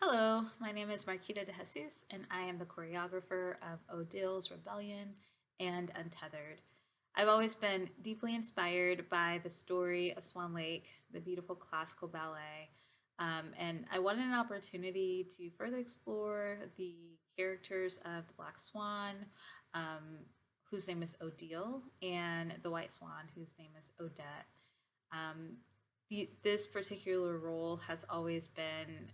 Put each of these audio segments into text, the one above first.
Hello, my name is Marquita de Jesus, and I am the choreographer of Odil's Rebellion and Untethered. I've always been deeply inspired by the story of Swan Lake, the beautiful classical ballet, and I wanted an opportunity to further explore the characters of the Black Swan, um, whose name is Odile, and the White Swan, whose name is Odette. Um, this particular role has always been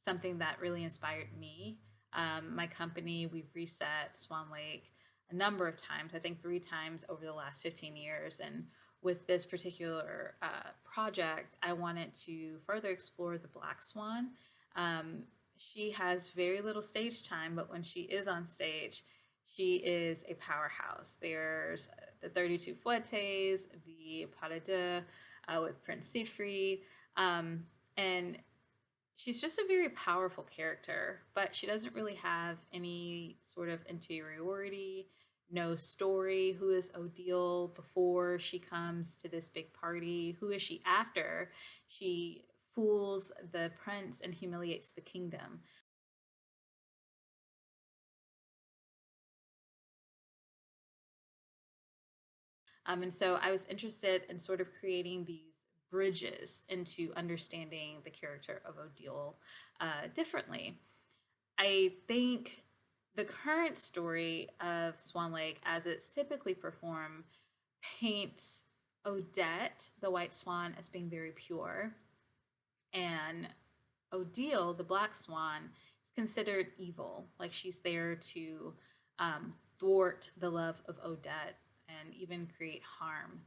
something that really inspired me. My company, we've reset Swan Lake a number of times, I think 3 times over the last 15 years. And with this particular project, I wanted to further explore the Black Swan. Um, she has very little stage time, but when she is on stage, she is a powerhouse. There's the 32 Fouettes, the Pas de Deux with Prince Siegfried, and she's just a very powerful character, but she doesn't really have any sort of interiority, no story. Who is Odile before she comes to this big party? Who is she after she fools the prince and humiliates the kingdom? And so I was interested in sort of creating these bridges into understanding the character of Odile differently. I think the current story of Swan Lake, as it's typically performed, paints Odette, the white swan, as being very pure, and Odile, the black swan, is considered evil. Like she's there to thwart the love of Odette and even create harm.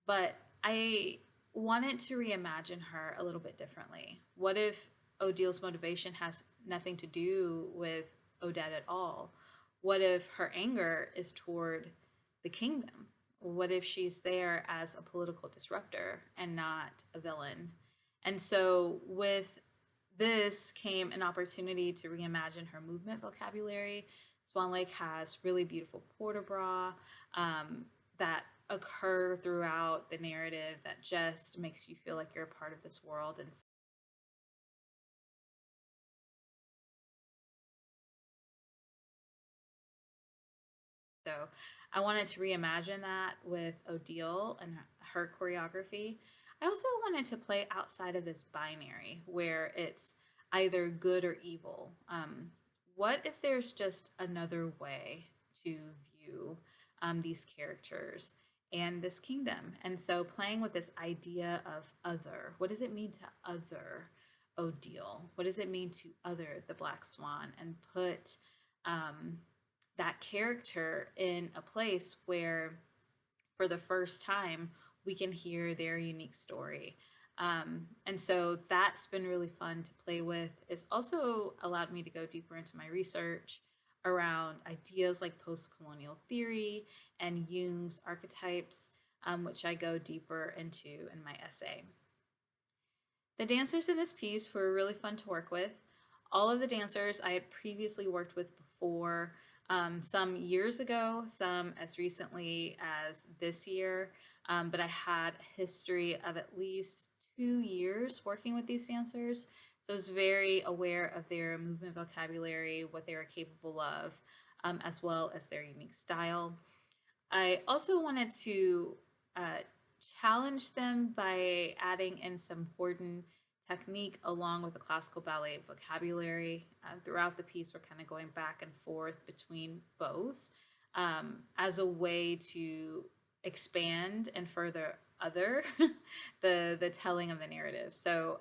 But I wanted to reimagine her a little bit differently. What if Odile's motivation has nothing to do with Odette at all? What if her anger is toward the kingdom? What if she's there as a political disruptor and not a villain? And so, with this came an opportunity to reimagine her movement vocabulary. Swan Lake has really beautiful port de bras that occur throughout the narrative that just makes you feel like you're a part of this world. And so I wanted to reimagine that with Odile and her choreography. I also wanted to play outside of this binary where it's either good or evil. What if there's just another way to view these characters and this kingdom? And so playing with this idea of other, what does it mean to other Odile? What does it mean to other the Black Swan? And put um, that character in a place where, for the first time, we can hear their unique story. And so that's been really fun to play with. It's also allowed me to go deeper into my research around ideas like post colonial theory and Jung's archetypes, which I go deeper into in my essay. The dancers in this piece were really fun to work with. All of the dancers I had previously worked with before, some years ago, some as recently as this year, but I had a history of at least 2 years working with these dancers. So I was very aware of their movement vocabulary, what they were capable of, as well as their unique style. I also wanted to uh, challenge them by adding in some Horton technique along with the classical ballet vocabulary. Throughout the piece, we're kind of going back and forth between both as a way to expand and further other the telling of the narrative. So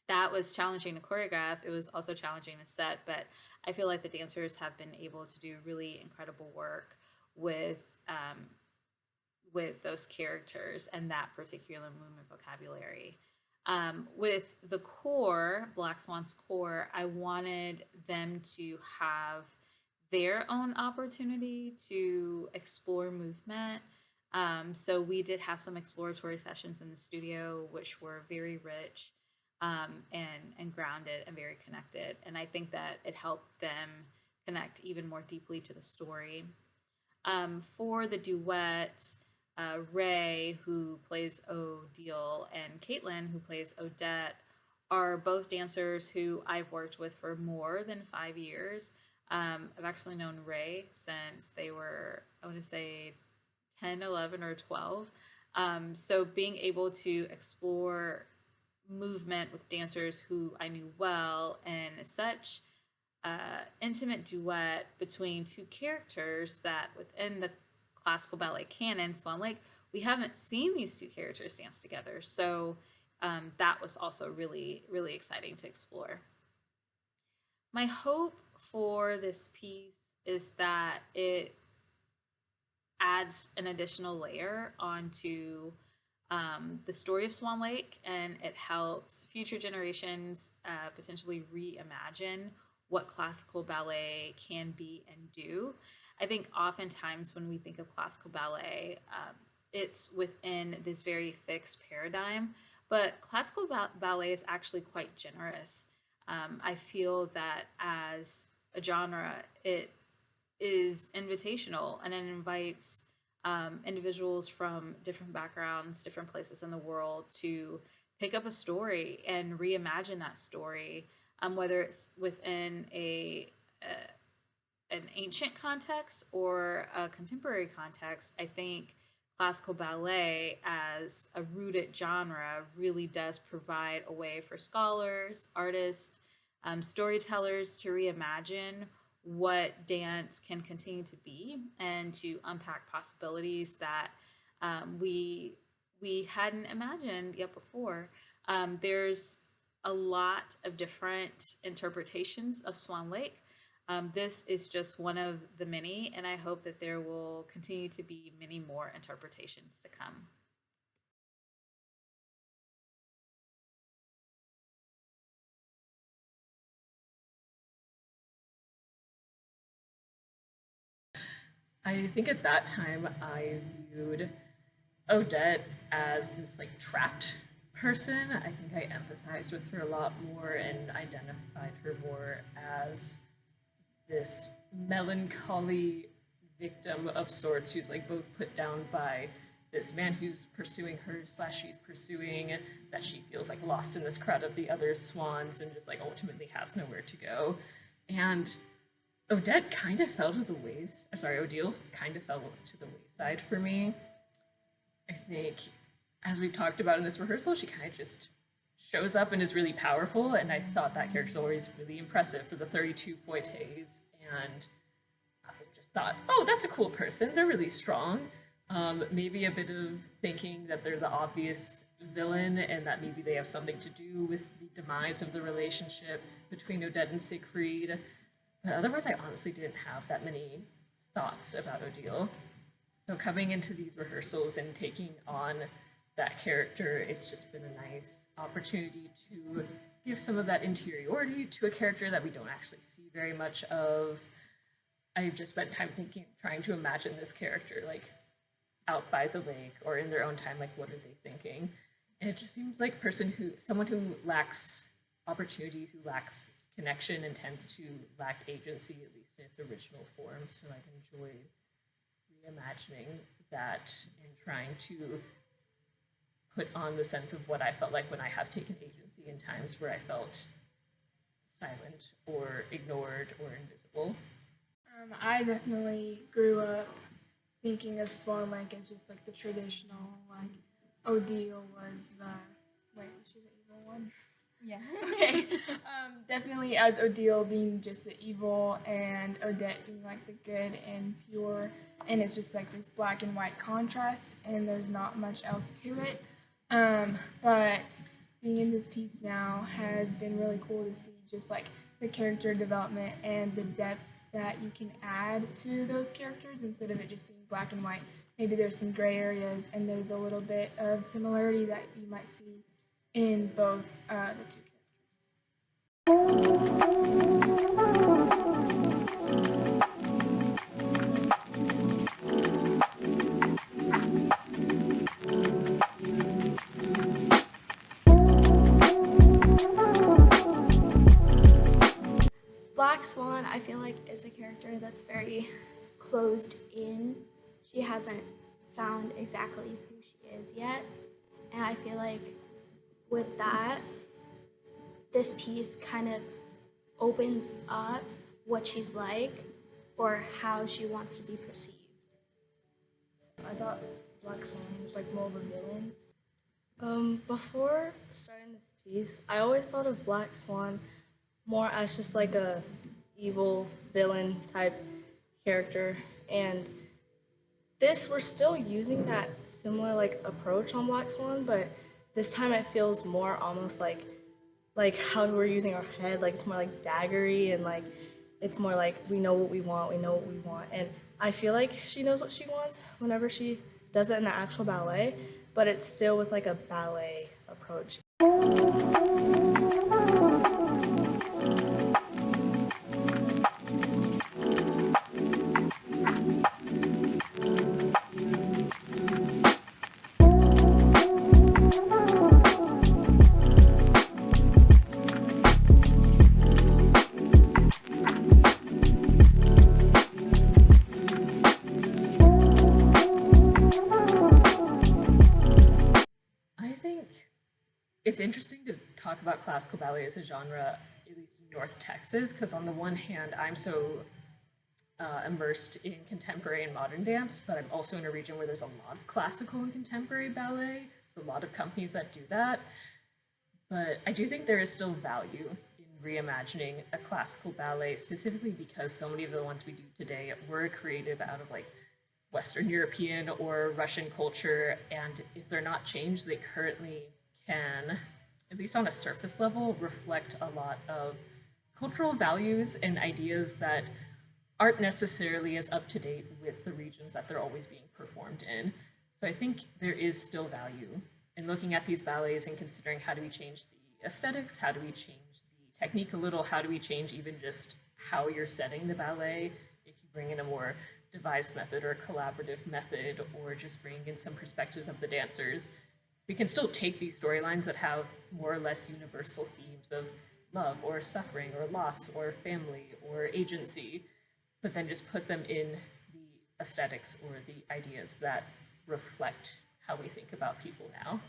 that was challenging to choreograph. It was also challenging to set, but I feel like the dancers have been able to do really incredible work with um, with those characters and that particular movement vocabulary. With the core, Black Swan's core, I wanted them to have their own opportunity to explore movement. So we did have some exploratory sessions in the studio, which were very rich and grounded and very connected. And I think that it helped them connect even more deeply to the story. For the duet, Ray, who plays Odile, and Caitlin, who plays Odette, are both dancers who I've worked with for more than 5 years. I've actually known Ray since they were, I want to say, 10, 11, or 12. So being able to explore movement with dancers who I knew well and such intimate duet between two characters that within the classical ballet canon, Swan Lake, we haven't seen these two characters dance together. So that was also really, really exciting to explore. My hope for this piece is that it adds an additional layer onto the story of Swan Lake, and it helps future generations potentially reimagine what classical ballet can be and do. I think oftentimes when we think of classical ballet, it's within this very fixed paradigm, but classical ballet is actually quite generous. I feel that as a genre, it is invitational and it invites individuals from different backgrounds, different places in the world to pick up a story and reimagine that story, whether it's within an ancient context or a contemporary context. I think classical ballet as a rooted genre really does provide a way for scholars, artists, storytellers to reimagine what dance can continue to be and to unpack possibilities that we hadn't imagined yet before. There's a lot of different interpretations of Swan Lake. This is just one of the many, and I hope that there will continue to be many more interpretations to come. I think at that time I viewed Odette as this like trapped person. I think I empathized with her a lot more and identified her more as this melancholy victim of sorts who's like both put down by this man who's pursuing her slash she's pursuing, that she feels like lost in this crowd of the other swans and just like ultimately has nowhere to go. And Odette kind of fell to the ways. Sorry, Odile kind of fell to the wayside for me. I think, as we've talked about in this rehearsal, she kind of just shows up and is really powerful. And I thought that character story is really impressive for the 32 fouettes. And I just thought, oh, that's a cool person. They're really strong. Maybe a bit of thinking that they're the obvious villain and that maybe they have something to do with the demise of the relationship between Odette and Siegfried. But otherwise, I honestly didn't have that many thoughts about Odile. So coming into these rehearsals and taking on that character, it's just been a nice opportunity to give some of that interiority to a character that we don't actually see very much of. I've just spent time thinking, trying to imagine this character like out by the lake or in their own time, like what are they thinking? And it just seems like someone who lacks opportunity, who lacks connection and tends to lack agency, at least in its original form. So I've enjoyed reimagining that and trying to put on the sense of what I felt like when I have taken agency in times where I felt silent or ignored or invisible. I definitely grew up thinking of Swan Lake as just like the traditional, like Odile was the wait, was she the evil one? Yeah. Okay. Definitely as Odile being just the evil and Odette being like the good and pure, and it's just like this black and white contrast, and there's not much else to it. But being in this piece now has been really cool to see just like the character development and the depth that you can add to those characters instead of it just being black and white. Maybe there's some gray areas and there's a little bit of similarity that you might see in both the two Black Swan, I feel like, is a character that's very closed in. She hasn't found exactly who she is yet. And I feel like with that, this piece kind of opens up what she's like or how she wants to be perceived. I thought Black Swan was like more of a villain. Before starting this piece, I always thought of Black Swan more as just like a evil villain type character, and this we're still using that similar like approach on Black Swan, but this time it feels more almost like how we're using our head, like it's more like daggery and like it's more like we know what we want, we know what we want. And I feel like she knows what she wants whenever she does it in the actual ballet, but it's still with like a ballet approach. I think it's interesting to talk about classical ballet as a genre, at least in North Texas, because on the one hand, I'm so immersed in contemporary and modern dance, but I'm also in a region where there's a lot of classical and contemporary ballet. There's a lot of companies that do that. But I do think there is still value in reimagining a classical ballet, specifically because so many of the ones we do today were created out of like Western European or Russian culture, and if they're not changed, they currently can, at least on a surface level, reflect a lot of cultural values and ideas that aren't necessarily as up to date with the regions that they're always being performed in. So I think there is still value in looking at these ballets and considering how do we change the aesthetics, how do we change the technique a little, how do we change even just how you're setting the ballet, if you bring in a more devised method or a collaborative method, or just bring in some perspectives of the dancers. We can still take these storylines that have more or less universal themes of love or suffering or loss or family or agency, but then just put them in the aesthetics or the ideas that reflect how we think about people now.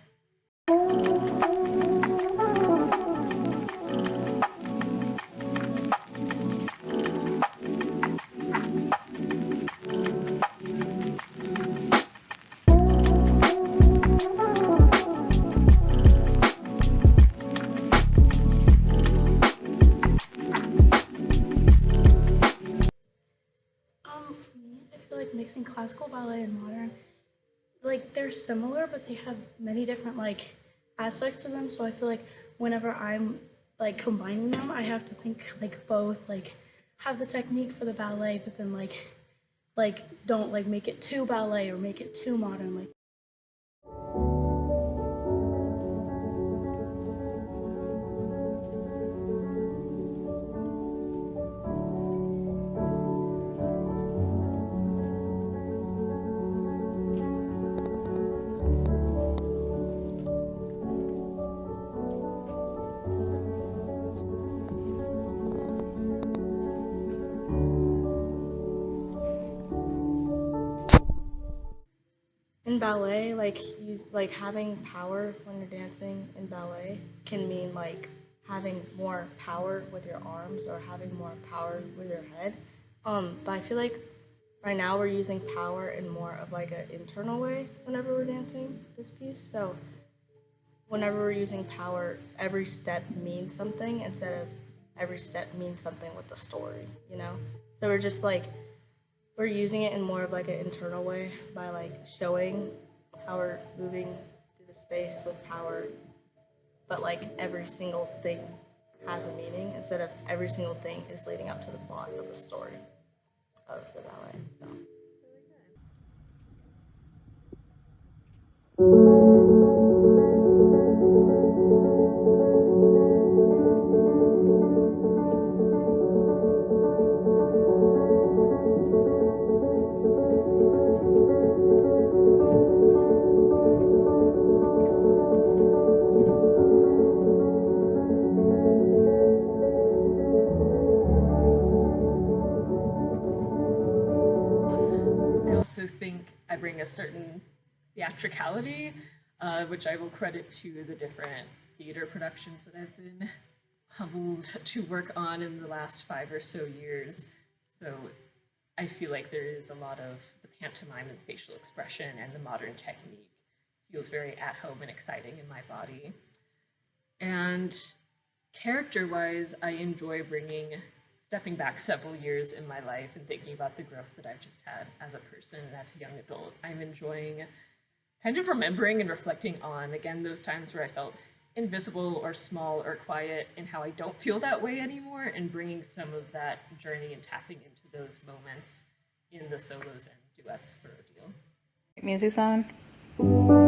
For me, I feel like mixing classical ballet and modern, like they're similar, but they have many different like aspects to them. So I feel like whenever I'm like combining them, I have to think like both like have the technique for the ballet, but then like don't like make it too ballet or make it too modern. Like in ballet, like use like having power when you're dancing in ballet can mean like having more power with your arms or having more power with your head. But I feel like right now we're using power in more of like an internal way whenever we're dancing this piece. So whenever we're using power, every step means something instead of every step means something with the story, you know? So we're just like we're using it in more of like an internal way by like showing how we're moving through the space with power, but like every single thing has a meaning instead of every single thing is leading up to the plot of the story of the ballet. So. I also think I bring a certain theatricality, which I will credit to the different theater productions that I've been humbled to work on in the last 5 or so years. So I feel like there is a lot of the pantomime and the facial expression and the modern technique feels very at home and exciting in my body. And character-wise, I enjoy stepping back several years in my life and thinking about the growth that I've just had as a person and as a young adult. I'm enjoying kind of remembering and reflecting on, again, those times where I felt invisible or small or quiet and how I don't feel that way anymore, and bringing some of that journey and tapping into those moments in the solos and duets for Odile. Music's on.